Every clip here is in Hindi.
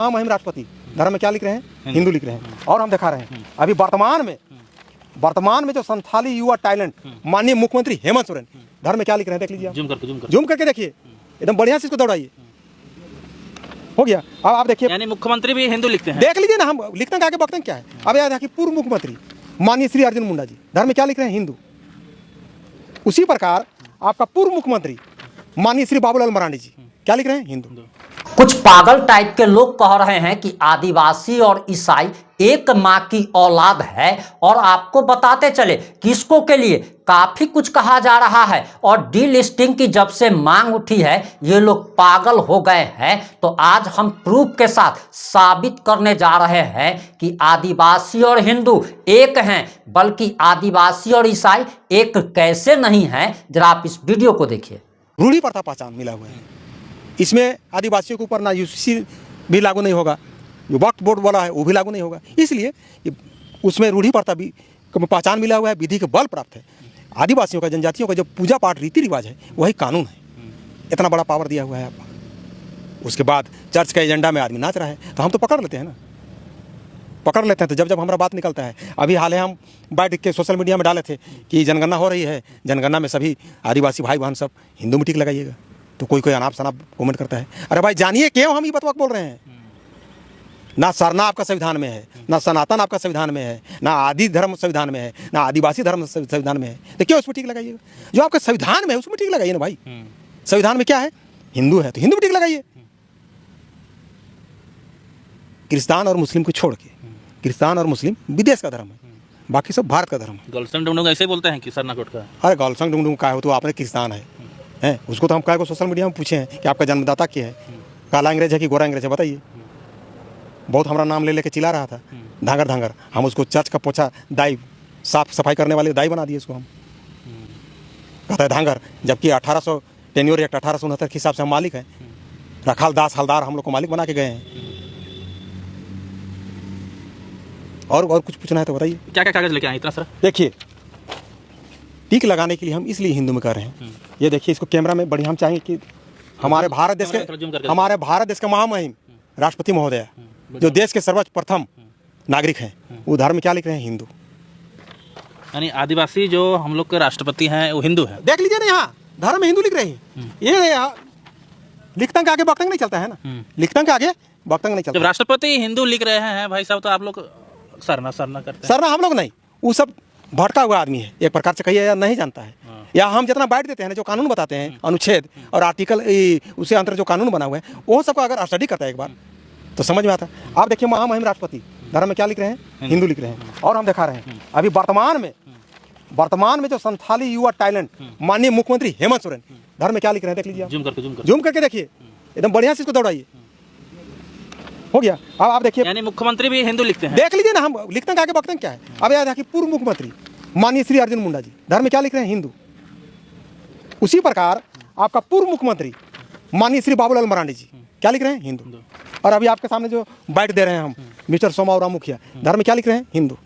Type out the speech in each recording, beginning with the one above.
महिम राष्ट्रपति धर्म में क्या लिख रहे हैं? हिंदू लिख रहे हैं। और हम दिखा रहे हैं अभी वर्तमान में जो संथाली युवा टैलेंट माननीय मुख्यमंत्री हेमंत सोरेन धर्म में क्या लिख रहे हैं, देख लीजिए, जूम करके देखिए, एकदम बढ़िया से इसको दौड़ाइए। हो गया। अब आप देखिए, यानी मुख्यमंत्री भी हिंदू लिखते हैं। देख लीजिए ना, हम लिखते हैं, आगे बकते हैं क्या है। अब याद है कि पूर्व मुख्यमंत्री माननीय श्री अर्जुन मुंडा जी धर्म में क्या लिख रहे हैं? हिंदू। उसी प्रकार आपका पूर्व मुख्यमंत्री माननीय श्री बाबूलाल मरांडी जी क्या लिख रहे हैं? हिंदू। कुछ पागल टाइप के लोग कह रहे हैं कि आदिवासी और ईसाई एक मां की औलाद है, और आपको बताते चले कि इसको के लिए काफी कुछ कहा जा रहा है, और डीलिस्टिंग की जब से मांग उठी है ये लोग पागल हो गए हैं। तो आज हम प्रूफ के साथ साबित करने जा रहे हैं कि आदिवासी और हिंदू एक हैं, बल्कि आदिवासी और ईसाई एक कैसे नहीं है। जरा आप इस वीडियो को देखिए। रूढ़ी प्रथा पहचान मिला हुआ है, इसमें आदिवासियों के ऊपर ना यूसीसी भी लागू नहीं होगा, जो वक्फ बोर्ड वाला है वो भी लागू नहीं होगा, इसलिए उसमें रूढ़ी प्रथा भी पहचान मिला हुआ है, विधि के बल प्राप्त है। आदिवासियों का, जनजातियों का जो पूजा पाठ रीति रिवाज है वही कानून है। इतना बड़ा पावर दिया हुआ है आपको। उसके बाद चर्च का एजेंडा में आदमी नाच रहा है तो हम तो पकड़ लेते हैं ना, पकड़ लेते हैं। तो जब हमारा बात निकलता है, अभी हाल ही हम बैठ के सोशल मीडिया में डाले थे कि जनगणना हो रही है, जनगणना में सभी आदिवासी भाई बहन सब हिंदू में टिक लगाइएगा, तो कोई अनाप शनाप कमेंट करता है। अरे भाई जानिए क्यों हम ये बतवक बोल रहे हैं? ना सरना आपका संविधान में है, ना सनातन आपका संविधान में है, ना आदि धर्म संविधान में है, ना आदिवासी धर्म संविधान में है, तो क्यों उसमें टिक लगाइएगा? जो आपका संविधान में है उसमें टिक लगाइए ना भाई। संविधान में क्या है? हिंदू है तो हिंदू में टिक लगाइए। क्रिस्तान और मुस्लिम को छोड़ के, क्रिस्तान और मुस्लिम विदेश का धर्म है, बाकी सब भारत का धर्म है। गलसन डुंगडुंग ऐसे बोलते हैं कि सरनाकोट का। अरे गलसन डुंगडुंग का हो तो आपने क्रिस्तान है उसको तो हम क्या को सोशल मीडिया में पूछे हैं कि आपका जन्मदाता क्या है, काला अंग्रेज है कि गोरा अंग्रेज है, बताइए। बहुत हमारा नाम ले लेके चिल्ला रहा था, धांगर धांगर। हम उसको चर्च का पोछा दाई, साफ सफाई करने वाले दाई बना दिए उसको। हम कहता है धांगर, जबकि 1800 टेन्योर एक्ट 1869 के हिसाब से हम मालिक हैं। रखाल दास हलदार हम लोग को मालिक बना के गए हैं। और कुछ पूछना है तो बताइए। क्या क्या कागज लेके आए इतना सर? देखिए, टिक लगाने के लिए हम इसलिए हिंदू में कर रहे हैं। ये देखिए, इसको कैमरा में बढ़िया हम चाहेंगे कि हमारे भारत देश के महामहिम राष्ट्रपति महोदय जो देश के सर्वप्रथम नागरिक हैं, वो धर्म में क्या लिख रहे हैं? हिंदू। यानी आदिवासी जो हम लोग के राष्ट्रपति हैं वो हिंदू है। देख लीजिए ना, यहाँ धर्म में हिंदू लिख रहे हैं। ये लिखतंग के आगे बक्तंग नहीं चलता है ना, लिखतंग के आगे बक्तंग नहीं चलता। जब राष्ट्रपति हिंदू लिख रहे हैं भाई साहब, तो आप लोग सरना करते हैं? सरना हम लोग नहीं, वो सब भटका हुआ आदमी है एक प्रकार से, कहिए या नहीं जानता है, या हम जितना बैठ देते हैं ना, जो कानून बताते हैं, अनुच्छेद और आर्टिकल उसे अंतर जो कानून बना हुआ है, वो सबको अगर स्टडी करता है एक बार तो समझ में आता है। आप देखिए, महामहिम राष्ट्रपति धर्म में क्या लिख रहे हैं? हिंदू लिख रहे हैं। और हम दिखा रहे हैं अभी वर्तमान में जो संथाली युवा टैलेंट माननीय मुख्यमंत्री हेमंत सोरेन धर्म में क्या लिख रहे हैं, देख लीजिए, जूम करके देखिए, एकदम बढ़िया से इसको दौड़ाइए। हो गया। अब आप देखिए, यानी मुख्यमंत्री भी हिंदू लिखते हैं। देख लीजिए ना, हम लिखते हैं, आगे बकते हैं क्या है। अब याद है कि पूर्व मुख्यमंत्री माननीय श्री अर्जुन मुंडा जी धर्म में क्या लिख रहे हैं? हिंदू। उसी प्रकार आपका पूर्व मुख्यमंत्री माननीय श्री बाबूलाल मरांडी जी क्या लिख रहे हैं? हिंदू। और अभी आपके सामने जो बाइट दे रहे हैं हम, मिस्टर सोमावराम मुखिया धर्म में क्या लिख रहे हैं? हिंदू।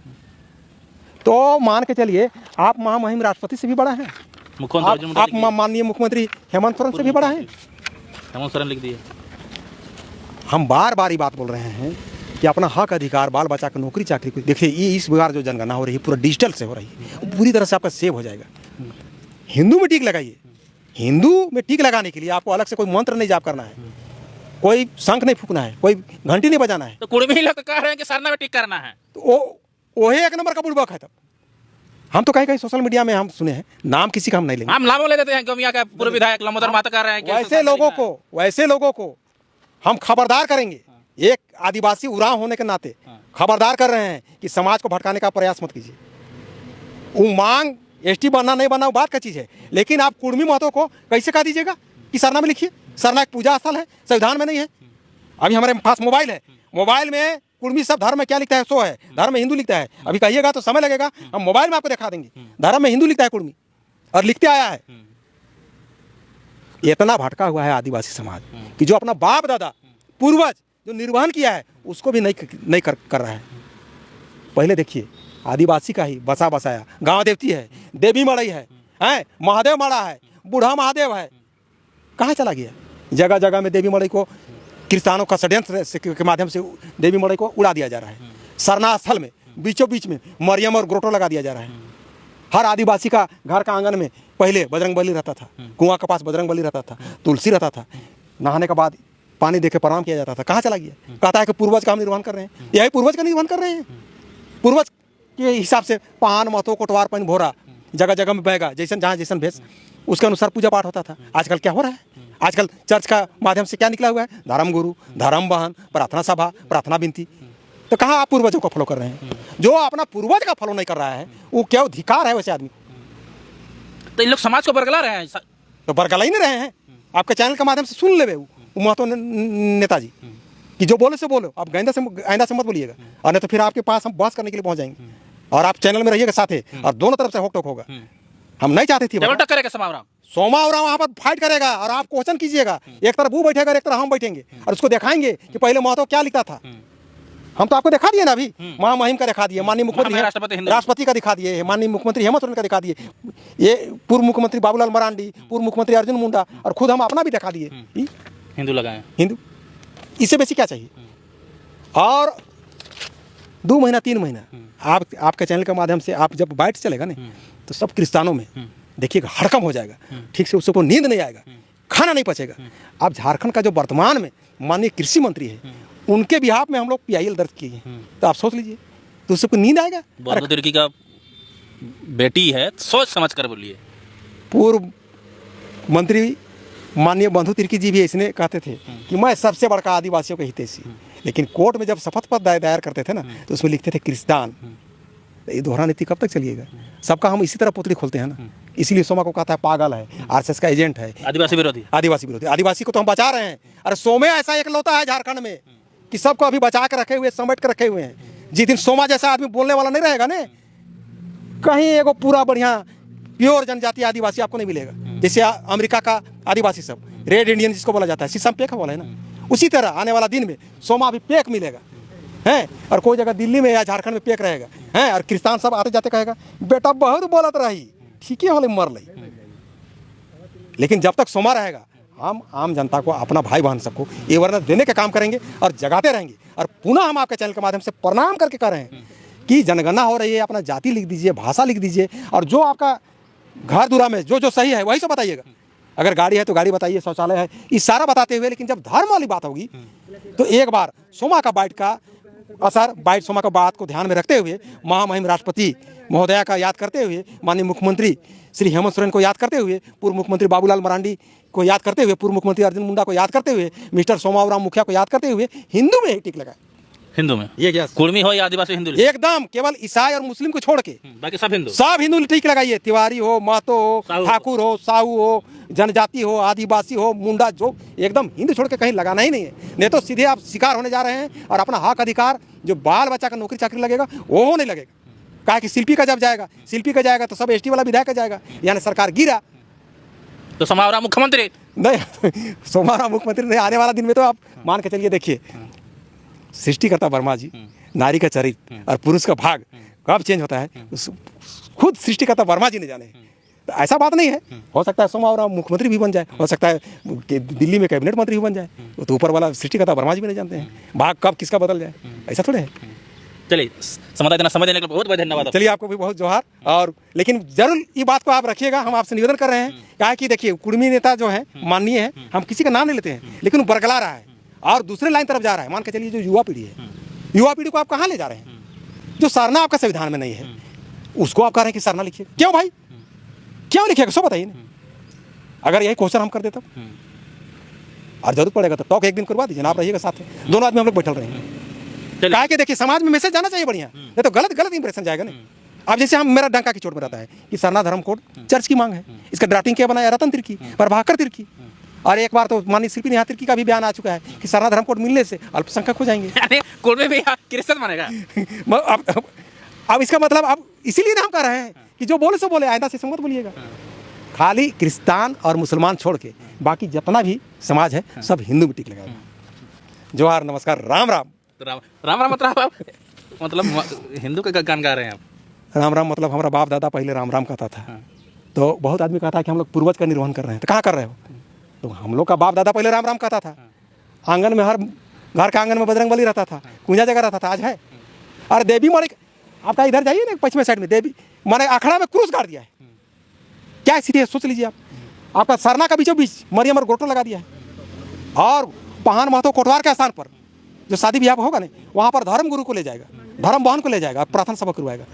तो मान के चलिए, आप महामहिम राष्ट्रपति से भी बड़ा है, आप माननीय मुख्यमंत्री हेमंत सोरेन से भी बड़ा है। हेमंत सोरेन लिख दिए। हम बार बार ये बात बोल रहे हैं कि अपना हक अधिकार, बाल बच्चा का नौकरी चाकरी को देखिए। ये इस बार जो जनगणना हो रही है पूरा डिजिटल से हो रही है, पूरी तरह से आपका सेव हो जाएगा। हिंदू में टिक लगाइए। हिंदू में टिक लगाने के लिए आपको अलग से कोई मंत्र नहीं जाप करना है, कोई शंख नहीं फूकना है, कोई घंटी नहीं बजाना है। तो कुर्मी लोग कह रहे हैं कि सरना में टिक करना है, तो वही एक नंबर का बुड़बक है। तब हम तो कहीं सोशल मीडिया में हम सुने हैं, नाम किसी का हम नहीं लेंगे, हम नाम ले देते हैं। गमिया का पूर्व विधायक लंबोदर महतो कह रहे हैं कि वैसे लोगों को हम खबरदार करेंगे। एक आदिवासी उरांव होने के नाते खबरदार कर रहे हैं कि समाज को भटकाने का प्रयास मत कीजिए। वो मांग एसटी बनना नहीं बनना वो बात का चीज़ है, लेकिन आप कुर्मी महतो को कैसे कह दीजिएगा कि सरना में लिखिए? सरना एक पूजा स्थल है, संविधान में नहीं है। अभी हमारे पास मोबाइल है, मोबाइल में कुर्मी सब धर्म में क्या लिखता है सो है, धर्म में हिंदू लिखता है। अभी कहिएगा तो समय लगेगा, हम मोबाइल में आपको दिखा देंगे, धर्म में हिंदू लिखता है कुर्मी, और लिखते आया है। इतना भटका हुआ है आदिवासी समाज कि जो अपना बाप दादा पूर्वज जो निर्वहन किया है उसको भी नहीं कर रहा है। पहले देखिए, आदिवासी का ही बसा बसाया गांव देवती है, देवी मड़ई है, महादेव मड़ा है, बूढ़ा महादेव है, कहाँ चला गया? जगह जगह में देवी मड़ई को किसानों का षड्यंत्र के माध्यम से देवी मड़ई को उड़ा दिया जा रहा है। सरना स्थल में बीचों बीच में मरियम और ग्रोटो लगा दिया जा रहा है। हर आदिवासी का घर का आंगन में पहले बजरंगबली रहता था, कुआं के पास बजरंगबली रहता था, तुलसी रहता था, नहाने के बाद पानी देके प्रणाम किया जाता था। कहाँ चला गया? कहता है कि पूर्वज का हम निर्वहन कर रहे हैं। यही पूर्वज का निर्वहन कर रहे हैं। पूर्वज के हिसाब से पान महतो कोटवार पानी भोरा जगह जगह में बहेगा, जैसन जहाँ जैसन भेष उसके अनुसार पूजा पाठ होता था। आजकल क्या हो रहा है? आजकल चर्च का माध्यम से क्या निकला हुआ है? धर्म गुरु, धर्म बहन, प्रार्थना सभा, प्रार्थना विनती। तो कहाँ आप पूर्वजों को फॉलो कर रहे हैं? जो अपना पूर्वज का फॉलो नहीं कर रहा है वो क्या अधिकार है वैसे आदमी? तो इन लोग समाज को बरगला रहे हैं। तो बरगला ही नहीं रहे हैं। आपके चैनल के माध्यम से सुन ले वो महतो नेताजी कि जो बोले से बोलो, आप आइंदा से मत बोलिएगा, और नहीं तो फिर आपके पास हम बहस करने के लिए पहुंच जाएंगे। और आप चैनल में रहिएगा साथ और दोनों तरफ से होक टोक होगा। हम नहीं चाहते थे। डबल टक्कर करेगा सोमा और वहाँ पर फाइट करेगा और आप क्वेश्चन कीजिएगा। एक तरफ वो बैठेगा, एक तरफ हम बैठेंगे और उसको दिखाएंगे कि पहले महतो क्या लिखता था। हम तो आपको दिखा दिए ना, अभी महामहिम का दिखा दिए, माननीय मुख्यमंत्री राष्ट्रपति का दिखा दिए, माननीय मुख्यमंत्री हेमंत सोरेन का दिखा दिए, ये पूर्व मुख्यमंत्री बाबूलाल मरांडी, पूर्व मुख्यमंत्री अर्जुन मुंडा, और खुद हम अपना भी दिखा दिए। हिंदू लगाए हिंदू, इससे बेसी क्या चाहिए? और 2 महीना 3 महीना आपके चैनल के माध्यम से आप जब बाइट चलेगा ना तो सब क्रिस्तानों में देखिएगा हड़कम हो जाएगा। ठीक से उसको नींद नहीं आएगा, खाना नहीं पचेगा। अब झारखंड का जो वर्तमान में माननीय कृषि मंत्री है उनके बिहाफ में हम लोग PIL दर्ज किए हैं, तो आप सोच लीजिए तो उसको नींद आएगा? बंधु तिर्की का बेटी है, सोच समझ कर बोलिए। पूर्व मंत्री माननीय बंधु तिर्की जी भी इसने कहते थे कि मैं सबसे बड़का आदिवासियों का हितैषी, लेकिन कोर्ट में जब शपथ पत्र दायर करते थे ना तो उसमें लिखते थे क्रिस्तान। ये दोहरा नीति कब तक चलिएगा? सबका हम इसी तरह पुतली खोलते हैं ना। इसीलिए सोमा को कहता है पागल है, RSS का एजेंट है, आदिवासी विरोधी। आदिवासी को तो हम बचा रहे हैं। अरे सोमे ऐसा एक लौता है झारखंड में कि सबको अभी बचा के रखे हुए, समेट के रखे हुए हैं। जिस दिन सोमा जैसा आदमी बोलने वाला नहीं रहेगा ना, कहीं एगो पूरा बढ़िया प्योर जनजाति आदिवासी आपको नहीं मिलेगा। जैसे अमेरिका का आदिवासी सब रेड इंडियन जिसको बोला जाता है, शीशम पेक बोला है ना, उसी तरह आने वाला दिन में सोमा भी पेक मिलेगा हैं। और कोई जगह दिल्ली में या झारखंड में पेक रहेगा हैं। और किसान सब आते जाते कहेगा बेटा बहुत बोलत रही, ठीक है होले मर लई। लेकिन जब तक सोमा रहेगा हम आम जनता को, अपना भाई बहन सबको ये वरना देने का काम करेंगे और जगाते रहेंगे। और पुनः हम आपके चैनल के माध्यम से प्रणाम करके कह रहे हैं कि जनगणना हो रही है, अपना जाति लिख दीजिए, भाषा लिख दीजिए, और जो आपका घर दूरा में जो जो सही है वही सब बताइएगा। अगर गाड़ी है तो गाड़ी बताइए, शौचालय है, ये सारा बताते हुए। लेकिन जब धर्म वाली बात होगी तो एक बार सोमा का बाइट का असर, बाइट सोमा का बात को ध्यान में रखते हुए, महामहिम राष्ट्रपति महोदया का याद करते हुए, माननीय मुख्यमंत्री श्री हेमंत सोरेन को याद करते हुए, पूर्व मुख्यमंत्री बाबूलाल मरांडी को याद करते हुए, पूर्व मुख्यमंत्री अर्जुन मुंडा को याद करते हुए, मिस्टर सोमावराम मुखिया को याद करते हुए, हिंदू में ही टिक लगाए। हिंदू में ये क्या कुर्मी हो या आदिवासी हिंदू, एकदम केवल ईसाई और मुस्लिम को छोड़ के बाकी सब हिंदू, सब हिंदू टिक लगाइए। तिवारी हो, महतो हो, ठाकुर हो, साहू हो, जनजाति हो, आदिवासी हो, मुंडा, जो एकदम हिंदू छोड़ के कहीं लगाना ही नहीं है। नहीं तो सीधे आप शिकार होने जा रहे हैं और अपना हक अधिकार जो बाल बच्चा का नौकरी चाकरी लगेगा वो नहीं लगेगा। कहा कि शिल्पी का जब जाएगा, शिल्पी का जाएगा तो सब ST वाला विधायक का जाएगा, यानी सरकार गिरा तो सोमावराम मुख्यमंत्री नहीं। सोमावराम मुख्यमंत्री नहीं, आने वाला दिन में तो आप मान के चलिए। देखिए सृष्टिकर्ता वर्मा जी, नारी का चरित्र और पुरुष का भाग कब चेंज होता है खुद सृष्टिकर्ता वर्मा जी ने जाने। तो ऐसा बात नहीं है, हो सकता है सोमावराम मुख्यमंत्री भी बन जाए, हो सकता है कि दिल्ली में कैबिनेट मंत्री भी बन जाए, तो ऊपर वाला सृष्टिकर्ता वर्मा जी भी नहीं जानते हैं भाग कब किसका बदल जाए, ऐसा थोड़े है। चलिए समुदाय देना समय देने के लिए बहुत बहुत धन्यवाद। चलिए आपको भी बहुत जोहार। और लेकिन जरूर ये बात को आप रखिएगा, हम आपसे निवेदन कर रहे हैं। क्या कि देखिए कुर्मी नेता जो है माननीय है, हम किसी का नाम नहीं लेते हैं, लेकिन वो बरगला रहा है और दूसरे लाइन तरफ जा रहा है। मान के चलिए जो युवा पीढ़ी है, युवा पीढ़ी को आप कहाँ ले जा रहे हैं? जो सरना आपका संविधान में नहीं है उसको आप कह रहे हैं कि सरना लिखिए। क्यों भाई, क्यों लिखिएगा सो बताइए ना। अगर यही क्वेश्चन हम कर देते और जरूरत पड़ेगा तो टॉक एक दिन करवा दीजिए ना, आप रहिएगा साथ में, दोनों आदमी हम लोग बैठल रहेंगे। कहा कि देखिए समाज में मैसेज जाना चाहिए बढ़िया, नहीं तो गलत इंप्रेशन जाएगा ना। अब जैसे हम, मेरा डंका की चोट में रहता है कि सरना धर्म कोड चर्च की मांग है, इसका ड्राफ्टिंग क्या बनाया? रतन तिर्की, प्रभाकर तिर्की, और एक बार तो माननीय शिल्पी नेहा तिर्की का भी बयान आ चुका है कि सरना धर्म कोड मिलने से अल्पसंख्यक हो जाएंगे। कोड में भी क्रिश्चियन मानेगा। अब इसका मतलब अब इसीलिए ना हम कह रहे हैं कि जो बोले सो बोले, आइंदा से मत बोलिएगा। खाली क्रिस्तान और मुसलमान छोड़ के बाकी जितना भी समाज है सब हिंदू में टिक लगाएगा। जोहार, नमस्कार, राम राम। राम राम मतलब हिंदू का गान गा रहे हैं आप? राम राम मतलब हमारा बाप दादा पहले राम राम कहता था, तो बहुत आदमी कहता है कि हम लोग पूर्वज का निर्वहन कर रहे हैं। तो कहाँ कर रहे हो? तो हम लोग का बाप दादा पहले राम राम कहता था आंगन में, हर घर के आंगन में बजरंगबली रहता था, पूजा जगह रहता था, आज है। और देवी माने, आपका इधर जाइए ना पश्चिमी साइड में, देवी माने अखड़ा में क्रूस गाड़ दिया है। क्या स्थिति है सोच लीजिए आप। आपका सरना का बीचों बीच मरियम और गोटो लगा दिया है। और पहान महतो कोटवार के स्थान पर जो शादी ब्याह होगा ना, वहाँ पर धर्म गुरु को ले जाएगा, धर्म बहन को ले जाएगा, प्रार्थना सभा करवाएगा।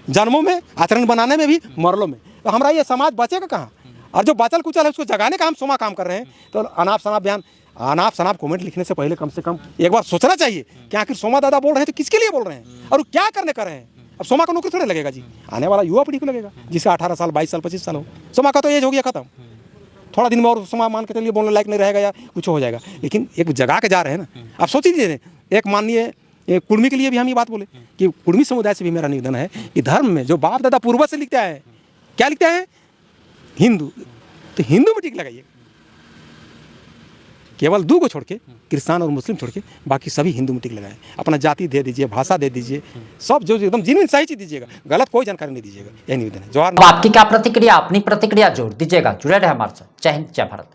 जन्मों में, आचरण बनाने में भी, मरलों में। तो हमारा ये समाज बचेगा कहाँ? और जो बचल कुचल है उसको जगाने का हम सोमा काम कर रहे हैं। तो अनाप शनाप बयान, अनाप शनाप कमेंट लिखने से पहले कम से कम एक बार सोचना चाहिए कि आखिर सोमा दादा बोल रहे हैं तो किसके लिए बोल रहे हैं और क्या करने कर रहे हैं। अब सोमा का नौकरी थोड़े लगेगा जी, आने वाला युवा पीढ़ी को लगेगा, जिसका 18 साल, 22 साल, 25 साल हो। सोमा का तो एज हो गया खत्म, थोड़ा दिन में और सोमा मान के चलिए बोलने लायक नहीं रहेगा या कुछ हो जाएगा। लेकिन एक जगा के जा रहे हैं ना। आप सोच लीजिए, एक माननीय कुर्मी के लिए भी हम ये बात बोले कि कुर्मी समुदाय से भी मेरा निवेदन है कि धर्म में जो बाप दादा पूर्वज से लिखते हैं, क्या लिखते हैं? हिंदू, तो हिंदू में टिक लगाइए। केवल 2 को छोड़ के, क्रिश्चियन और मुस्लिम छोड़ के, बाकी सभी हिंदू में टिक लगाएं। अपना जाति दे दीजिए, भाषा दे दीजिए, सब जो एकदम जिन्हें सही चीज दीजिएगा, गलत कोई जानकारी नहीं दीजिएगा। यही निवेदन है। जवाहर। अब आपकी क्या प्रतिक्रिया, अपनी प्रतिक्रिया जोड़ दीजिएगा। जुड़े रहे हमारे साथ। जय हिंद, जय भारत।